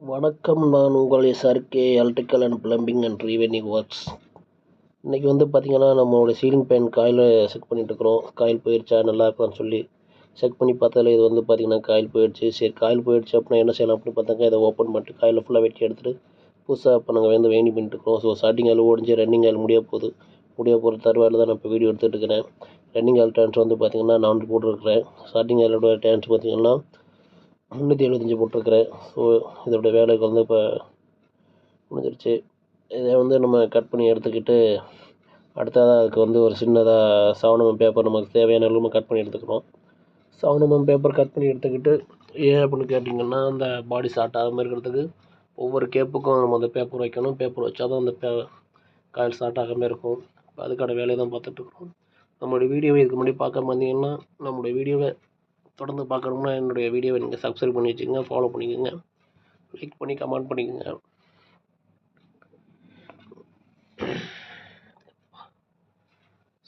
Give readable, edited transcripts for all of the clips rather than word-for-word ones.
வணக்கம். நான் உங்கள் SRK electrical and plumbing and rewinding works. இன்றைக்கி பார்த்திங்கன்னா நம்மளோட சீலிங் ஃபேன் காயில் செக் பண்ணிகிட்ருக்குறோம். காயில் போயிடுச்சா நல்லா இருக்கான்னு சொல்லி செக் பண்ணி பார்த்தாலே இது பார்த்திங்கன்னா காயில் போயிடுச்சு. சரி, காயில் போயிடுச்சு அப்படின்னா என்ன செய்யலாம் அப்படின்னு பார்த்தாங்க. இதை ஓப்பன் பண்ணிட்டு காயில் ஃபுல்லாக வெட்டி எடுத்துகிட்டு புதுசாக இப்போ நாங்கள் வெயிண்டிங் பண்ணிட்டுருக்கோம். ஸோ ஸ்டார்டிங் ஆயில் ஓடிஞ்சு ரன்னிங் ஆயில் முடிய போகிற தருவாயில் தான் நான் இப்போ வீடியோ எடுத்துகிட்டு இருக்கிறேன். ரன்னிங் ஆயில் டேன்ஸ் பார்த்திங்கன்னா நான் போட்டுருக்கிறேன். ஸ்டார்டிங் ஆயிலோட டேன்ஸ் பார்த்திங்கன்னா 375 போட்டிருக்கிறேன். ஸோ இதோட வேலைக்கு இப்போ முடிஞ்சிருச்சு. இதை நம்ம கட் பண்ணி எடுத்துக்கிட்டு அடுத்ததாக அதுக்கு ஒரு சின்னதாக சவனமம் பேப்பர் நமக்கு தேவையான அளவு கட் பண்ணி எடுத்துக்கிறோம். சவனமம் பேப்பர் கட் பண்ணி எடுத்துக்கிட்டு ஏன் அப்படின்னு கேட்டிங்கன்னா, அந்த பாடி ஷார்ட் ஆகாமல் இருக்கிறதுக்கு ஒவ்வொரு கேப்புக்கும் நம்ம அந்த பேப்பர் வைக்கணும். பேப்பர் வச்சா தான் அந்த காயில் ஷார்ட் ஆகாமல் இருக்கும். அதுக்கான வேலையை தான் பார்த்துட்ருக்குறோம். நம்மளுடைய வீடியோவை இதுக்கு முன்னாடி பார்க்காம இருந்தீங்கன்னா நம்மளுடைய வீடியோவை தொடர்ந்து பார்க்கணும்னா என்னுடைய வீடியோவை நீங்கள் சப்ஸ்கிரைப் பண்ணி வச்சுக்கோங்க, ஃபாலோ பண்ணிக்கோங்க, லைக் பண்ணி கமெண்ட் பண்ணிக்கோங்க.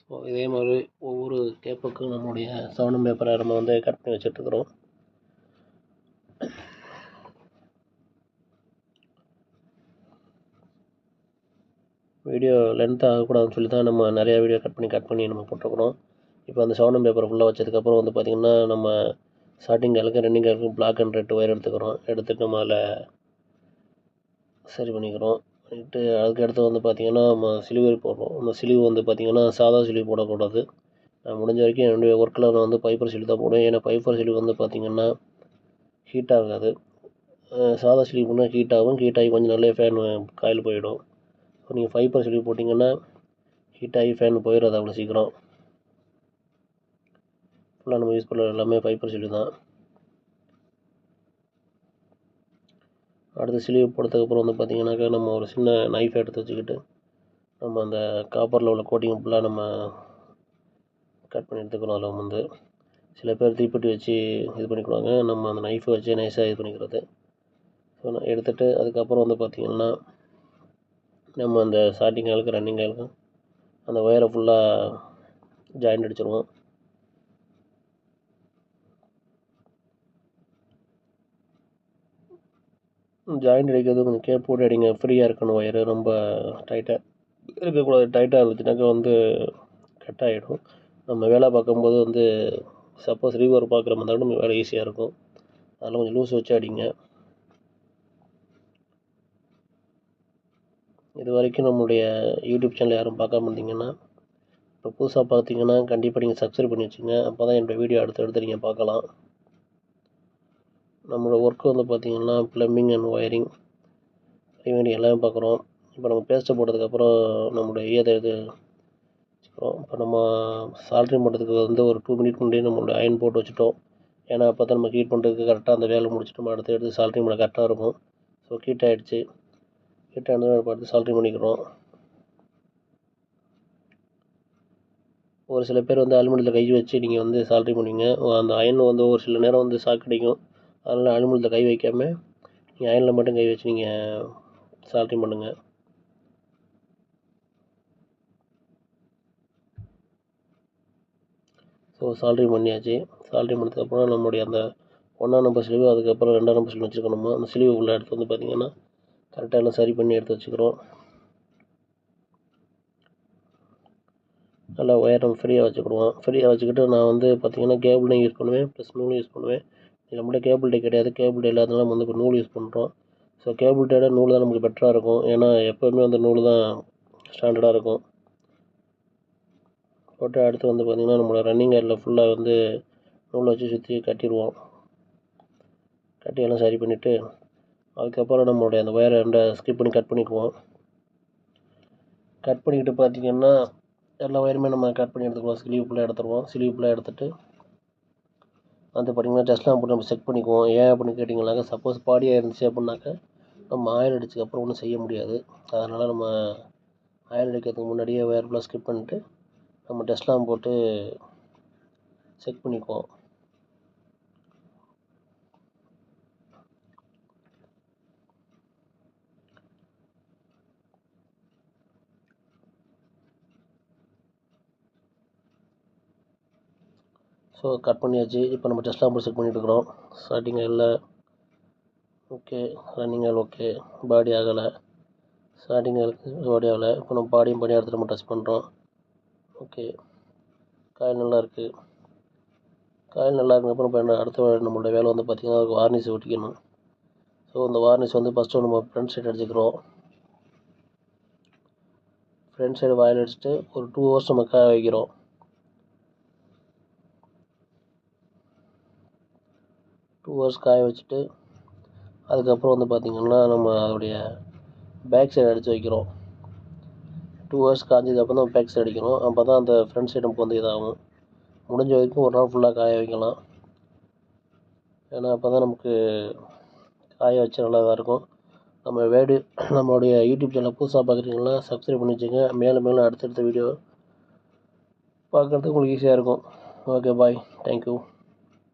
ஸோ இதே மாதிரி ஒவ்வொரு கேப்புக்கும் நம்மளுடைய சவனம் பேப்பரை நம்ம கட் பண்ணி வச்சுட்ருக்குறோம். வீடியோ லென்த் ஆகக்கூடாதுன்னு சொல்லி தான் நம்ம நிறையா வீடியோ கட் பண்ணி நம்ம போட்டிருக்கிறோம். இப்போ அந்த சவனம் பேப்பரை ஃபுல்லாக வச்சதுக்கப்புறம் பார்த்திங்கன்னா நம்ம ஸ்டார்டிங் காலுக்கு ரன்னிங் காலுக்கு பிளாக் அண்ட் ரெட் ஒயர் எடுத்துகிட்டு நம்ம அதில் சரி பண்ணிக்கிறோம். பண்ணிவிட்டு அதுக்கடுத்து பார்த்திங்கன்னா நம்ம சிலிவரி போடுறோம். அந்த சிலிவு பார்த்திங்கன்னா சாதா சிலிவு போடக்கூடாது. நான் முடிஞ்ச வரைக்கும் என்னுடைய ஒர்க்கில் நான் பைப்பர் சிலிவு தான் போடுவேன். ஏன்னா பைப்பர் சிலிவு பார்த்திங்கன்னா ஹீட் ஆகாது. சாதா சிலிவு பண்ணால் ஹீட் ஆகும். ஹீட் ஆகி கொஞ்சம் நாள்லேயே ஃபேன் காயில் போயிடும். ஸோ நீங்கள் ஃபைபர் சிலிவு போட்டிங்கன்னா ஹீட் ஆகி ஃபேன் போயிடாது அவ்வளோ சீக்கிரம். ஃபுல்லாக நம்ம யூஸ் பண்ணுறது எல்லாமே ஃபைபர் சிலிவு தான். அடுத்து சிலிவு போட்டதுக்கப்புறம் பார்த்திங்கனாக்கா நம்ம ஒரு சின்ன நைஃப் எடுத்து வச்சுக்கிட்டு நம்ம அந்த காப்பரில் உள்ள கோட்டிங் ஃபுல்லாக நம்ம கட் பண்ணி எடுத்துக்கிறோம். அதில் சில பேர் தீப்பெட்டி வச்சு இது பண்ணிக்குவாங்க. நம்ம அந்த நைஃபை வச்சு நைஸாக இது பண்ணிக்கிறது. ஸோ நான் எடுத்துகிட்டு அதுக்கப்புறம் பார்த்திங்கன்னா நம்ம அந்த ஸ்டார்டிங் ஆளுக்கு ரன்னிங் ஆளுக்கு அந்த ஒயரை ஃபுல்லாக ஜாயிண்ட் அடிச்சிடுவோம். ஜாயிண்ட் அடிக்கிறது கொஞ்சம் கேப் போட்டு அடிங்க. ஃப்ரீயாக இருக்கணும் ஒயரு, ரொம்ப டைட்டாக இருக்கக்கூடாது. டைட்டாக இருந்துச்சுனாக்கா கட் ஆகிடும். நம்ம வேலை பார்க்கும்போது சப்போஸ் ரீவர் பார்க்குற மாதிரி இருந்தாலும் நம்ம வேலை ஈஸியாக இருக்கும். அதெல்லாம் கொஞ்சம் லூஸ் வச்சு அடிங்க. இது வரைக்கும் நம்மளுடைய யூடியூப் சேனல் யாரும் பார்க்காம இருந்தீங்கன்னா இப்போ புதுசாக பார்த்தீங்கன்னா கண்டிப்பாக நீங்கள் சப்ஸ்கிரைப் பண்ணி வச்சுங்க. அப்போ தான் என்னோடய வீடியோ அடுத்தடுத்து நீங்கள் பார்க்கலாம். நம்மளோட ஒர்க்கு பார்த்திங்கன்னா ப்ளம்பிங் அண்ட் ஒயரிங் ரீவைண்டிங் எல்லாமே பார்க்குறோம். இப்போ நம்ம பேஸ்ட்டை போட்டதுக்கப்புறம் நம்மளுடைய இது வச்சுக்கிறோம். இப்போ நம்ம சால்ட்ரிங் பண்ணுறதுக்கு ஒரு 2 மினிட் முன்னாடியே நம்மளோட அயன் போட்டு வச்சுட்டோம். ஏன்னா அப்போ தான் நம்ம ஹீட் பண்ணுறதுக்கு கரெக்டாக அந்த வேலை முடிச்சுட்டு நம்ம எடுத்து சால்ட்ரிங் பண்ண கரெக்டாக இருக்கும். ஸோ ஹீட் ஆகிடுச்சு. ஹீட் ஆனதை பார்த்து சால்ட்ரிங் பண்ணிக்கிறோம். ஒரு சில பேர் அலுமினியத்தில் கை வச்சு நீங்கள் சால்ட்ரிங் பண்ணுவீங்க. அந்த அயன் ஒரு சில நேரம் ஷாக் அடிக்கும். அதனால் அலுமினியத்தில் கை வைக்காமல் நீங்கள் அயனில் மட்டும் கை வச்சு நீங்கள் சால்ட்ரிங் பண்ணுங்கள். ஸோ சால்ட்ரிங் பண்ணியாச்சு. சால்ட்ரிங் பண்ணதுக்கப்புறம் நம்மளுடைய அந்த 1ஆம் நம்பர் ஸ்லீவ், அதுக்கப்புறம் 2ஆம் நம்பர் ஸ்லீவ் வச்சுருக்கணுமோ அந்த ஸ்லீவ் உள்ள எடுத்து பார்த்திங்கன்னா கரெக்டாக எல்லாம் சரி பண்ணி எடுத்து வச்சுக்கிறோம். நல்லா ஒயர் நம்ம ஃப்ரீயாக வச்சுக்கிடுவோம். ஃப்ரீயாக வச்சுக்கிட்டு நான் பார்த்திங்கன்னா கேபிள் யூஸ் பண்ணுவேன், ப்ளஸ் நூல் யூஸ் பண்ணுவேன். நம்மகிட்ட கேபிள் டே கிடையாது. கேபிள் டே இல்லாதனால நம்ம இப்போ நூல் யூஸ் பண்ணுறோம். ஸோ கேபிள் டேட நூல் தான் நமக்கு பெட்டராக இருக்கும். ஏன்னா எப்போவுமே நூல் தான் ஸ்டாண்டர்டாக இருக்கும். போட்டு அடுத்து பார்த்திங்கன்னா நம்மளோட ரன்னிங் ஏரில் ஃபுல்லாக நூலை வச்சு சுற்றி கட்டிடுவோம். கட்டி எல்லாம் சரி பண்ணிவிட்டு அதுக்கப்புறம் நம்மளுடைய அந்த ஒயரை ஸ்கிப் பண்ணி கட் பண்ணிக்குவோம். கட் பண்ணிக்கிட்டு பார்த்திங்கன்னா எல்லா ஒயருமே நம்ம கட் பண்ணி எடுத்துக்குவோம். ஸ்லீவ் ஃபுல்லாக எடுத்துருவோம். ஸ்லீவ் ஃபுல்லாக எடுத்துகிட்டு பார்த்திங்கன்னா டெஸ்ட்லாம் போட்டு நம்ம செக் பண்ணிக்குவோம். ஏன் அப்படின்னு கேட்டிங்கனாக்கா சப்போஸ் பாடியாக இருந்துச்சு அப்படின்னாக்கா நம்ம ஆயில் அடிச்சதுக்கப்புறம் ஒன்றும் செய்ய முடியாது. அதனால் நம்ம ஆயில் அடிக்கிறதுக்கு முன்னாடியே ஒயர் ஃபுல்லாக ஸ்கிப் பண்ணிட்டு நம்ம டெஸ்ட்லாம் போட்டு செக் பண்ணிக்குவோம். ஸோ கட் பண்ணியாச்சு. இப்போ நம்ம டெஸ்ட்லாம் போட்டு செக் பண்ணிகிட்டு இருக்கிறோம். ஸ்டார்டிங் இல்லை ஓகே, ரன்னிங் ஆல் ஓகே, பாடி ஆகலை, ஸ்டார்டிங் பாடி ஆகலை. இப்போ நம்ம பாடியும் பண்ணி அடுத்து நம்ம டச் பண்ணுறோம். ஓகே, காயில் நல்லா இருக்குது. காயில் நல்லா இருக்கிறப்ப நம்ம அடுத்த நம்மளோட வேலை வந்து பார்த்திங்கன்னா அதுக்கு வார்னிஷ் ஒட்டிக்கணும். ஸோ இந்த வார்னிஷ் வந்து ஃபஸ்ட்டு நம்ம ஃப்ரண்ட் சைடு அடிச்சுக்கிறோம். ஃப்ரண்ட் சைடு வாயில் அடிச்சுட்டு ஒரு 2 hours நம்ம காய வைக்கிறோம். 2 hours காய வச்சுட்டு அதுக்கப்புறம் வந்து பார்த்திங்கன்னா நம்ம அதோடைய பேக் சைடு அடித்து வைக்கிறோம். 2 hours காய்ஞ்சதுக்கப்புறம் தான் பேக் சைடு அடிக்கணும். அப்போ தான் அந்த ஃப்ரண்ட் சைடு நமக்கு வந்து இதாகும். முடிஞ்ச வரைக்கும் ஒரு நாள் ஃபுல்லாக காய வைக்கலாம். ஏன்னா அப்போ தான் நமக்கு காய வச்சா நல்லா இதாக இருக்கும். நம்மளுடைய யூடியூப் சேனலை புதுசாக பார்க்குறீங்கன்னா சப்ஸ்கிரைப் பண்ணி வச்சுங்க. மேலும் மேலும் அடுத்தடுத்த வீடியோ பார்க்குறதுக்கு உங்களுக்கு ஈஸியாக இருக்கும். ஓகே, பாய், தேங்க்யூ.